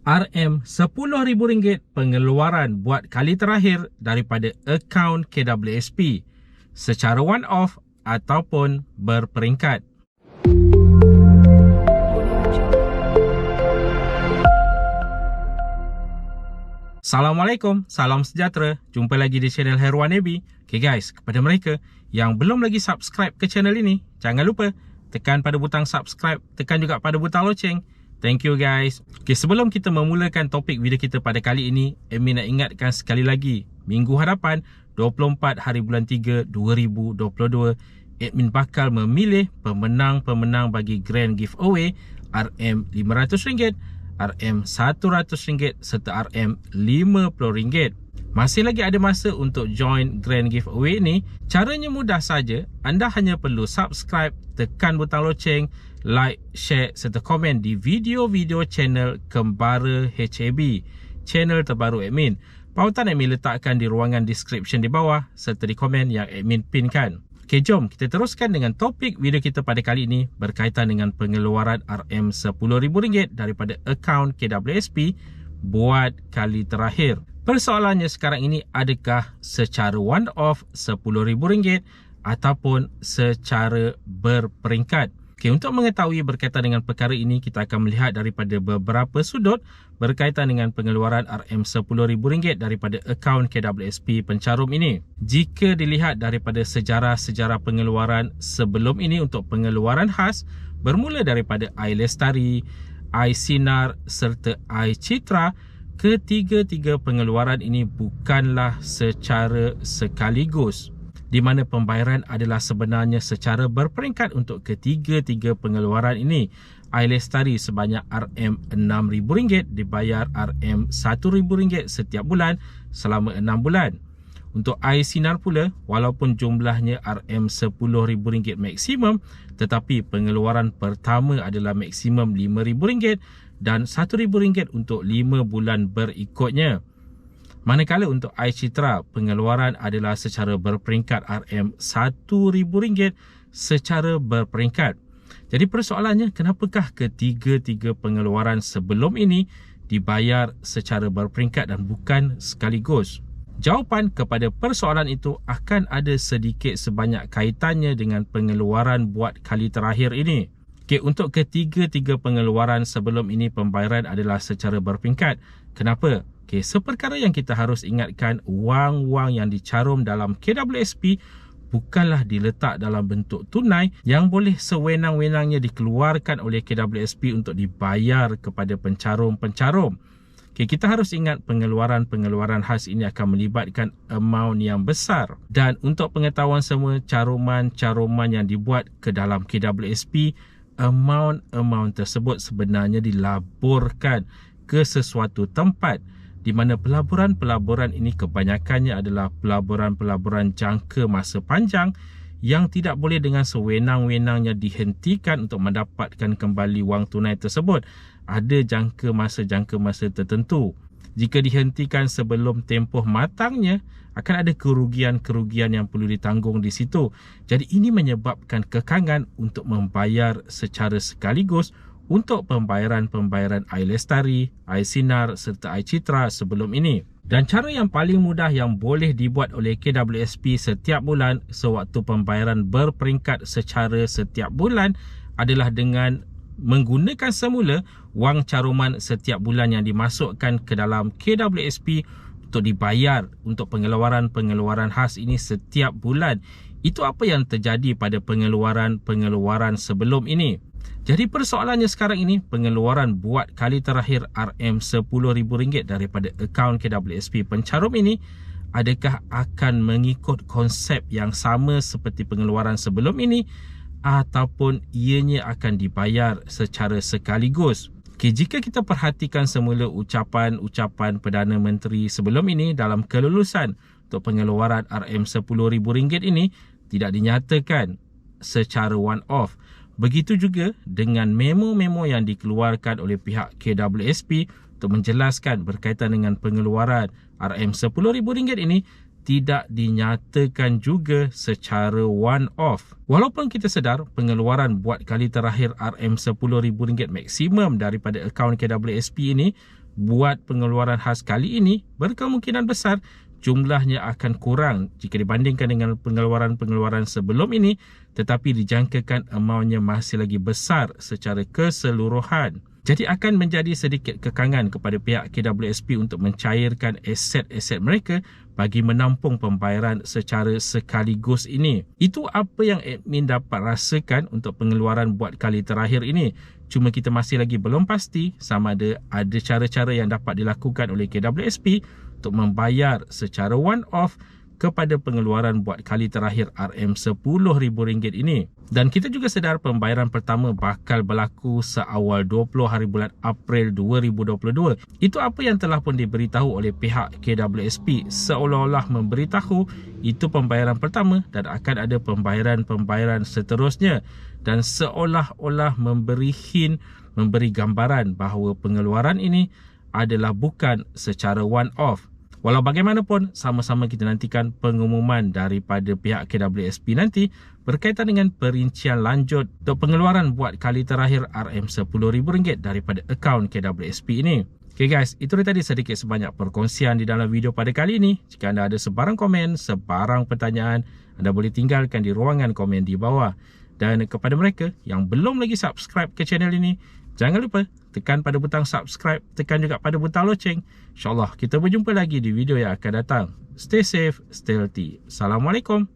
RM10,000 pengeluaran buat kali terakhir daripada akaun KWSP secara one off ataupun berperingkat. Assalamualaikum, salam sejahtera. Jumpa lagi di channel Herwan Nabi. Okay guys, kepada mereka yang belum lagi subscribe ke channel ini, jangan lupa tekan pada butang subscribe, tekan juga pada butang loceng. Thank you guys. Okay, sebelum kita memulakan topik video kita pada kali ini, admin nak ingatkan sekali lagi, minggu hadapan 24 hari bulan 3 2022, admin bakal memilih pemenang-pemenang bagi grand giveaway RM500, RM100 serta RM50. Masih lagi ada masa untuk join grand giveaway ni. Caranya mudah saja. Anda hanya perlu subscribe, tekan butang loceng, like, share serta komen di video-video channel Kembara HAB, channel terbaru admin. Pautan admin letakkan di ruangan description di bawah serta di komen yang admin pinkan. Okay, jom kita teruskan dengan topik video kita pada kali ini berkaitan dengan pengeluaran RM10,000 daripada akaun KWSP buat kali terakhir. Persoalannya sekarang ini, adakah secara one off RM10,000 ataupun secara berperingkat? Okay, untuk mengetahui berkaitan dengan perkara ini, kita akan melihat daripada beberapa sudut berkaitan dengan pengeluaran RM10,000 daripada akaun KWSP pencarum ini. Jika dilihat daripada sejarah-sejarah pengeluaran sebelum ini untuk pengeluaran khas, bermula daripada iLestari, iSinar serta iCitra, ketiga-tiga pengeluaran ini bukanlah secara sekaligus, di mana pembayaran adalah sebenarnya secara berperingkat untuk ketiga-tiga pengeluaran ini. iLestari sebanyak RM6,000 dibayar RM1,000 setiap bulan selama 6 bulan. Untuk iSinar pula, walaupun jumlahnya RM10,000 maksimum, tetapi pengeluaran pertama adalah maksimum RM5,000 dan RM1,000 untuk 5 bulan berikutnya. Manakala untuk iCitra, pengeluaran adalah secara berperingkat RM1,000 secara berperingkat. Jadi persoalannya, kenapakah ketiga-tiga pengeluaran sebelum ini dibayar secara berperingkat dan bukan sekaligus? Jawapan kepada persoalan itu akan ada sedikit sebanyak kaitannya dengan pengeluaran buat kali terakhir ini. Okay, untuk ketiga-tiga pengeluaran sebelum ini pembayaran adalah secara berperingkat. Kenapa? Okay, seperkara yang kita harus ingatkan, wang-wang yang dicarum dalam KWSP bukanlah diletak dalam bentuk tunai yang boleh sewenang-wenangnya dikeluarkan oleh KWSP untuk dibayar kepada pencarum-pencarum. Okay, kita harus ingat pengeluaran-pengeluaran khas ini akan melibatkan amount yang besar. Dan untuk pengetahuan semua, caruman-caruman yang dibuat ke dalam KWSP, amount tersebut sebenarnya dilaburkan ke sesuatu tempat, di mana pelaburan-pelaburan ini kebanyakannya adalah pelaburan-pelaburan jangka masa panjang yang tidak boleh dengan sewenang-wenangnya dihentikan untuk mendapatkan kembali wang tunai tersebut. Ada jangka masa tertentu. Jika dihentikan sebelum tempoh matangnya, akan ada kerugian-kerugian yang perlu ditanggung di situ. Jadi ini menyebabkan kekangan untuk membayar secara sekaligus untuk pembayaran-pembayaran iLestari, iSinar serta iCitra sebelum ini. Dan cara yang paling mudah yang boleh dibuat oleh KWSP setiap bulan sewaktu pembayaran berperingkat secara setiap bulan adalah dengan menggunakan semula wang caruman setiap bulan yang dimasukkan ke dalam KWSP untuk dibayar untuk pengeluaran-pengeluaran khas ini setiap bulan. Itu apa yang terjadi pada pengeluaran-pengeluaran sebelum ini. Jadi persoalannya sekarang ini, pengeluaran buat kali terakhir RM10,000 daripada akaun KWSP pencarum ini, adakah akan mengikut konsep yang sama seperti pengeluaran sebelum ini ataupun ianya akan dibayar secara sekaligus? Okay, jika kita perhatikan semula ucapan Perdana Menteri sebelum ini dalam kelulusan untuk pengeluaran RM10,000 ini tidak dinyatakan secara one off. Begitu juga dengan memo-memo yang dikeluarkan oleh pihak KWSP untuk menjelaskan berkaitan dengan pengeluaran RM10,000 ini tidak dinyatakan juga secara one off. Walaupun kita sedar pengeluaran buat kali terakhir RM10,000 maksimum daripada akaun KWSP ini buat pengeluaran khas kali ini, berkemungkinan besar jumlahnya akan kurang jika dibandingkan dengan pengeluaran-pengeluaran sebelum ini, tetapi dijangkakan amountnya masih lagi besar secara keseluruhan. Jadi akan menjadi sedikit kekangan kepada pihak KWSP untuk mencairkan aset-aset mereka bagi menampung pembayaran secara sekaligus ini. Itu apa yang admin dapat rasakan untuk pengeluaran buat kali terakhir ini. Cuma kita masih lagi belum pasti sama ada cara-cara yang dapat dilakukan oleh KWSP untuk membayar secara one-off kepada pengeluaran buat kali terakhir RM10,000 ini. Dan kita juga sedar pembayaran pertama bakal berlaku seawal 20 hari bulan April 2022. Itu apa yang telah pun diberitahu oleh pihak KWSP, seolah-olah memberitahu itu pembayaran pertama dan akan ada pembayaran-pembayaran seterusnya, dan seolah-olah memberi gambaran bahawa pengeluaran ini adalah bukan secara one-off. Walau bagaimanapun, sama-sama kita nantikan pengumuman daripada pihak KWSP nanti berkaitan dengan perincian lanjut untuk pengeluaran buat kali terakhir RM10,000 daripada akaun KWSP ini. Okay guys, itu tadi sedikit sebanyak perkongsian di dalam video pada kali ini. Jika anda ada sebarang komen, sebarang pertanyaan, anda boleh tinggalkan di ruangan komen di bawah. Dan kepada mereka yang belum lagi subscribe ke channel ini, jangan lupa tekan pada butang subscribe, tekan juga pada butang loceng. InsyaAllah kita berjumpa lagi di video yang akan datang. Stay safe, stay healthy. Assalamualaikum.